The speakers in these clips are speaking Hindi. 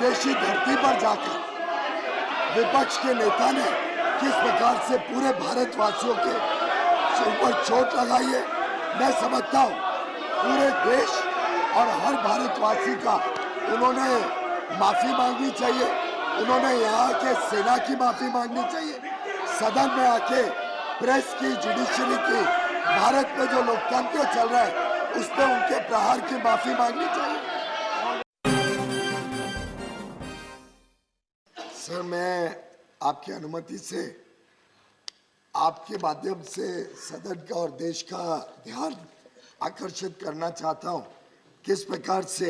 विदेशी धरती पर जाकर विपक्ष के नेता ने किस प्रकार से पूरे भारतवासियों के ऊपर चोट लगाई है, मैं समझता हूँ पूरे देश और हर भारतवासी का उन्होंने माफी मांगनी चाहिए। उन्होंने यहाँ के सेना की माफी मांगनी चाहिए, सदन में आके प्रेस की, जुडिशरी की, भारत में जो लोकतंत्र चल रहा है उस पर उनके प्रहार की माफी मांगनी चाहिए। सर, मैं आपकी अनुमति से आपके माध्यम से सदन का और देश का ध्यान आकर्षित करना चाहता हूं किस प्रकार से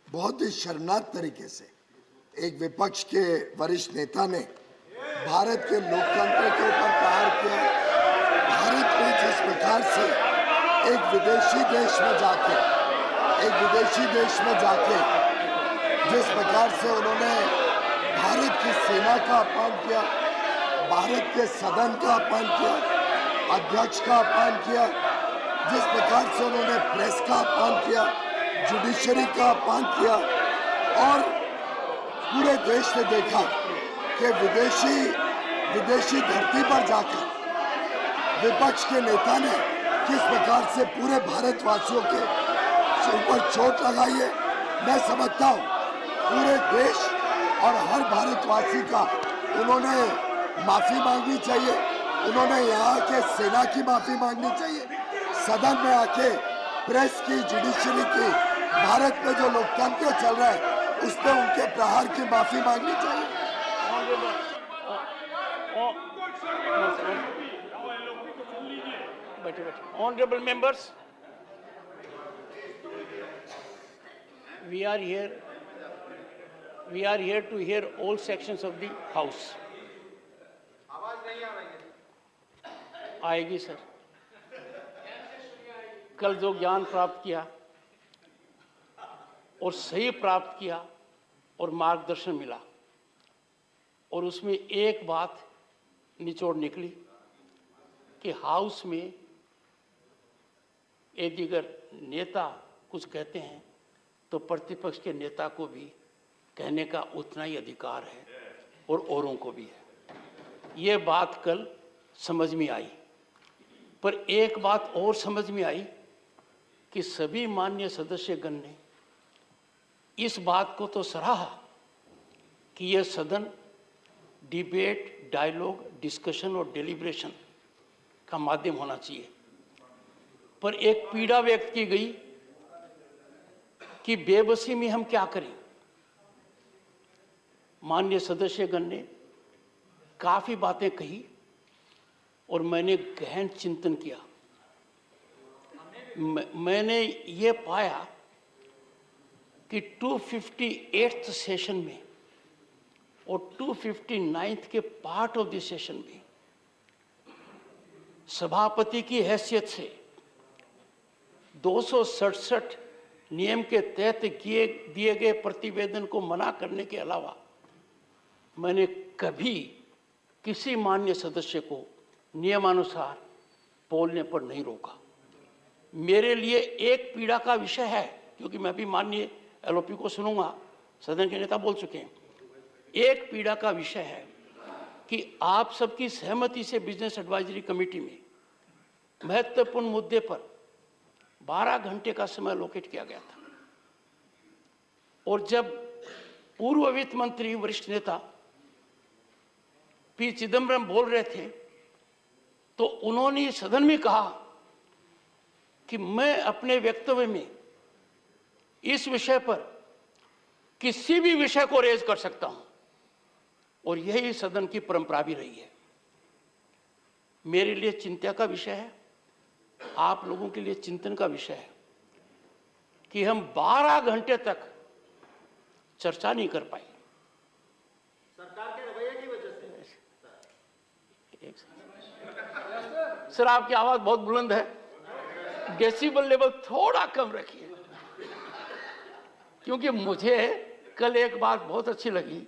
बहुत ही शर्मनाक तरीके से एक विपक्ष के वरिष्ठ नेता ने भारत के लोकतंत्र के ऊपर प्रहार किया। भारत में जिस प्रकार से एक विदेशी देश में जाके जिस प्रकार से उन्होंने भारत की सेना का अपमान किया, भारत के सदन का अपमान किया, अध्यक्ष का अपमान किया, जिस प्रकार से उन्होंने प्रेस का अपमान किया, जुडिशरी का अपमान किया, और पूरे देश ने देखा कि विदेशी धरती पर जाकर विपक्ष के नेता ने किस प्रकार से पूरे भारतवासियों के ऊपर चोट लगाई है। मैं समझता हूँ पूरे देश और हर भारतवासी का उन्होंने माफी मांगनी चाहिए। उन्होंने यहाँ के सेना की माफी मांगनी चाहिए, सदन में आके प्रेस की, जुडिशरी की, भारत में जो लोकतंत्र चल रहा है उस पर उनके प्रहार की माफी मांगनी चाहिए। Honorable members, we are here to hear all sections of the house. आएगी सर। कल जो ज्ञान प्राप्त किया और सही प्राप्त किया और मार्गदर्शन मिला, और उसमें एक बात निचोड़ निकली कि हाउस में एक दिगर नेता कुछ कहते हैं तो प्रतिपक्ष के नेता को भी कहने का उतना ही अधिकार है और औरों को भी है। ये बात कल समझ में आई, पर एक बात और समझ में आई कि सभी माननीय सदस्यगण ने इस बात को तो सराहा कि यह सदन डिबेट, डायलॉग, डिस्कशन और डेलिब्रेशन का माध्यम होना चाहिए, पर एक पीड़ा व्यक्त की गई कि बेबसी में हम क्या करें। माननीय सदस्यगण ने काफी बातें कही और मैंने गहन चिंतन किया। मैंने ये पाया कि 258th सेशन में और 259th के पार्ट ऑफ द सेशन में सभापति की हैसियत से 267 नियम के तहत दिए गए प्रतिवेदन को मना करने के अलावा मैंने कभी किसी माननीय सदस्य को नियमानुसार बोलने पर नहीं रोका। मेरे लिए एक पीड़ा का विषय है, क्योंकि मैं भी माननीय एलओपी को सुनूंगा, सदन के नेता बोल चुके हैं। एक पीड़ा का विषय है कि आप सबकी सहमति से बिजनेस एडवाइजरी कमेटी में महत्वपूर्ण मुद्दे पर 12 घंटे का समय लोकेट किया गया था, और जब पूर्व वित्त मंत्री वरिष्ठ नेता पी चिदम्बरम बोल रहे थे तो उन्होंने सदन में कहा कि मैं अपने वक्तव्य में इस विषय पर किसी भी विषय को रेज कर सकता हूं, और यही सदन की परंपरा भी रही है। मेरे लिए चिंता का विषय है, आप लोगों के लिए चिंतन का विषय है कि हम 12 घंटे तक चर्चा नहीं कर पाए। सरकार के रवैये की वजह से। सर, आपकी आवाज बहुत बुलंद है, डेसिबल लेवल थोड़ा कम रखिए, क्योंकि मुझे कल एक बात बहुत अच्छी लगी।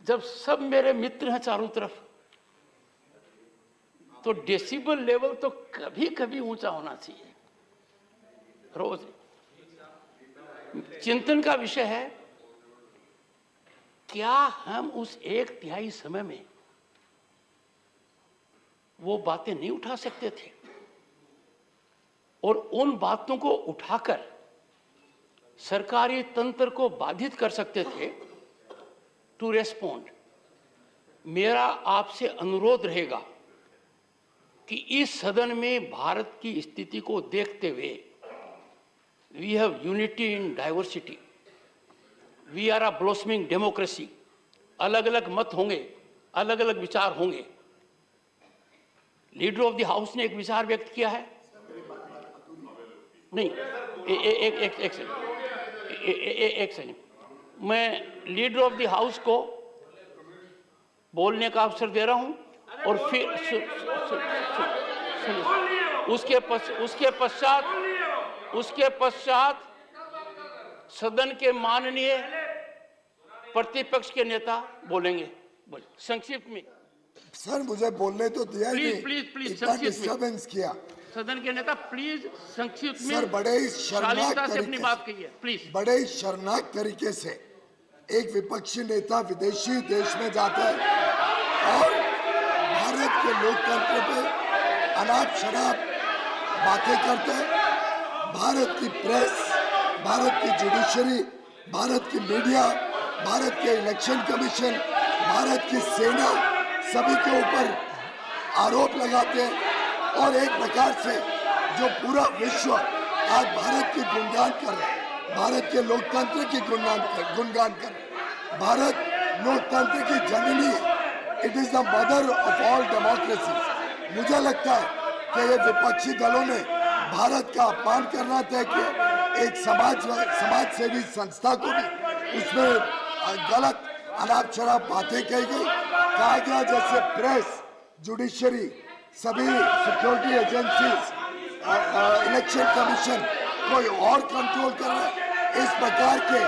जब सब मेरे मित्र हैं चारों तरफ, तो डेसिबल लेवल तो कभी कभी ऊंचा होना चाहिए। रोज चिंतन का विषय है क्या हम उस 1/3 समय में वो बातें नहीं उठा सकते थे और उन बातों को उठाकर सरकारी तंत्र को बाधित कर सकते थे टू रेस्पॉन्ड? मेरा आपसे अनुरोध रहेगा कि इस सदन में भारत की स्थिति को देखते हुए, we have unity in diversity, we are a blossoming democracy, अलग अलग मत होंगे, अलग अलग विचार होंगे। लीडर ऑफ द हाउस ने एक विचार व्यक्त किया है, नहीं एक सेकंड, मैं लीडर ऑफ द हाउस को बोलने का अवसर दे रहा हूं और फिर उसके पश्चात सदन के माननीय प्रतिपक्ष के नेता बोलेंगे। संक्षिप्त में सर मुझे बोलने तो दिया ही नहीं। प्लीज इतना डिस्टर्बेंस किया। सदन के नेता प्लीज संक्षिप्त में सर बड़े ही शर्मनाक से अपनी बात कहिए प्लीज। बड़े ही शर्मनाक तरीके से एक विपक्षी नेता विदेशी देश में जाता है और भारत के लोकतंत्र पे अनाप शराब बातें करता है। भारत की प्रेस, भारत की जुडिशरी, भारत की मीडिया, भारत के इलेक्शन कमीशन, भारत की सेना सभी के ऊपर आरोप लगाते हैं और एक प्रकार से जो पूरा विश्व आज भारत की गुणगान कर रहा है, भारत के लोकतंत्र की गुणगान कर रहा है। भारत लोकतंत्र की जननी है, it is the mother of all democracies. मुझे लगता है कि ये विपक्षी दलों ने भारत का अपमान करना तय किया। एक समाज सेवी संस्था को भी उसमें गलत अनाप शराब बातें कही गई, कहा गया जैसे प्रेस, जुडिशरी, सभी सिक्योरिटी एजेंसीज, इलेक्शन कमीशन कोई और कंट्रोल कर रहा है। इस प्रकार के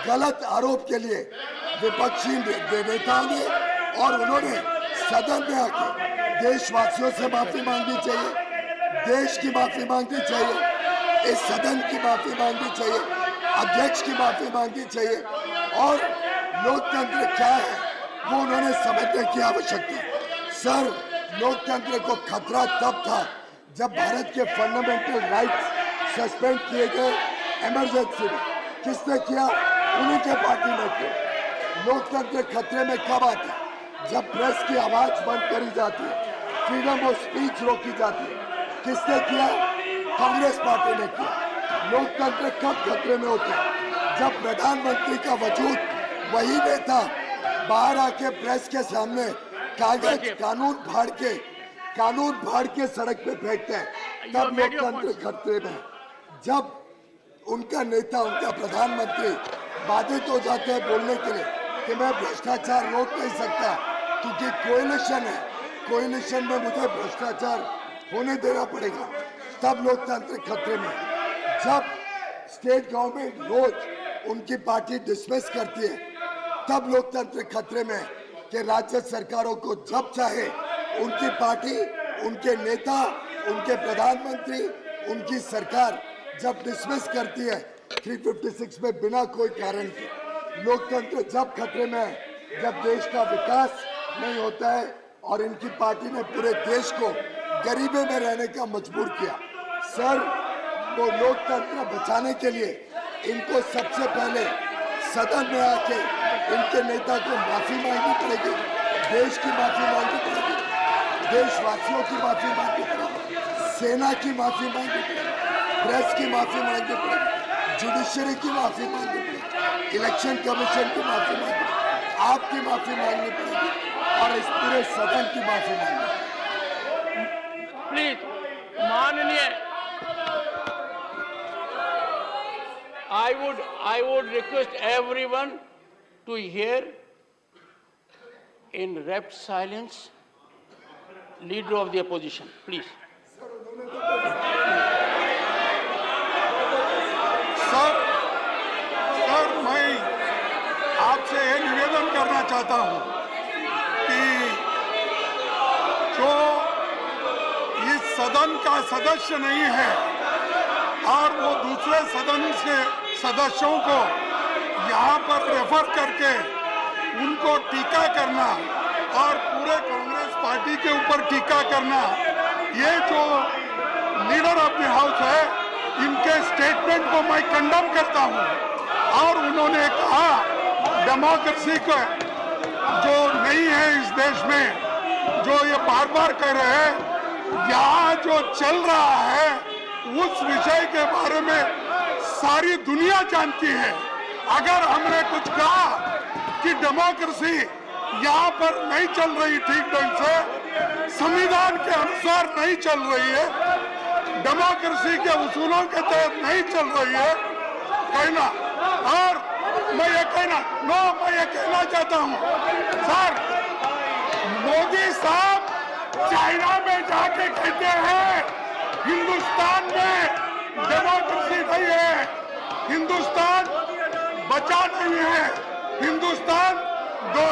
गलत आरोप के लिए विपक्षी नेताओं ने और उन्होंने सदन में आके देशवासियों से माफी मांगनी चाहिए, देश की माफी मांगनी चाहिए, इस सदन की माफी मांगनी चाहिए, अध्यक्ष की माफी मांगनी चाहिए और लोकतंत्र क्या है वो उन्होंने समझने की आवश्यकता है। सर लोकतंत्र को खतरा तब था जब भारत के फंडामेंटल राइट्स सस्पेंड किए गए इमरजेंसी में। किसने किया? उन्हीं के पार्टी ने किया। लोकतंत्र खतरे में कब आता है? जब प्रेस की आवाज बंद करी जाती है, फ्रीडम ऑफ स्पीच रोकी जाती है। किसने किया? कांग्रेस पार्टी ने किया। लोकतंत्र कब खतरे में होता है? जब प्रधानमंत्री का वजूद वही नेता बाहर आके प्रेस के सामने कागज कानून फाड़ के सड़क पे फेंकते हैं, तब लोकतंत्र खतरे में। जब उनका नेता, उनका प्रधानमंत्री बाधित हो जाते हैं बोलने के लिए कि मैं भ्रष्टाचार रोक नहीं सकता क्योंकि कोएलिशन है, कोएलिशन में मुझे भ्रष्टाचार होने देना पड़ेगा, तब लोकतंत्र खतरे में। जब स्टेट गवर्नमेंट रोज उनकी पार्टी डिसमिस करती है, तब लोकतंत्र खतरे में कि राज्य सरकारों को जब चाहे उनकी पार्टी, उनके नेता, उनके प्रधानमंत्री, उनकी सरकार जब डिसमिस करती है 356 में बिना कोई कारण के। लोकतंत्र जब खतरे में है जब देश का विकास नहीं होता है और इनकी पार्टी ने पूरे देश को गरीबी में रहने का मजबूर किया। सर वो लोकतंत्र बचाने के लिए इनको सबसे पहले सदन में आके इनके नेता को माफी मांगनी पड़ेगी, देश की माफी मांगनी पड़ेगी, देशवासियों की माफी मांगनी पड़ेगी, सेना की माफी मांगनी पड़ेगी, प्रेस की माफी मांगनी पड़ेगी, जुडिशरी की माफी मांगनी पड़ेगी, इलेक्शन कमीशन की माफी मांगनी पड़ेगी, आपकी माफी मांगनी पड़ेगी और इस पूरे सदन की माफी मांगनी पड़ेगी। प्लीज माननीय, I would request everyone to hear in rapt silence leader of the opposition, please. Sir मैं आपसे ये निवेदन करना चाहता हूँ कि जो इस सदन का सदस्य नहीं है और वो दूसरे सदन से सदस्यों को यहाँ पर रेफर करके उनको टीका करना और पूरे कांग्रेस पार्टी के ऊपर टीका करना, ये जो लीडर ऑफ द हाउस है, इनके स्टेटमेंट को मैं कंडम करता हूँ। और उन्होंने कहा डेमोक्रेसी को जो नहीं है इस देश में, जो ये बार बार कह रहे हैं, यहाँ जो चल रहा है उस विषय के बारे में सारी दुनिया जानती है। अगर हमने कुछ कहा कि डेमोक्रेसी यहाँ पर नहीं चल रही ठीक ढंग से, संविधान के अनुसार नहीं चल रही है, डेमोक्रेसी के उसूलों के तहत नहीं चल रही है कहना, और मैं ये कहना चाहता हूँ सर, मोदी साहब चाइना में जाके कहते हैं हिंदुस्तान में डेमोक्रेसी नहीं है, हिंदुस्तान बचा नहीं है, हिंदुस्तान 2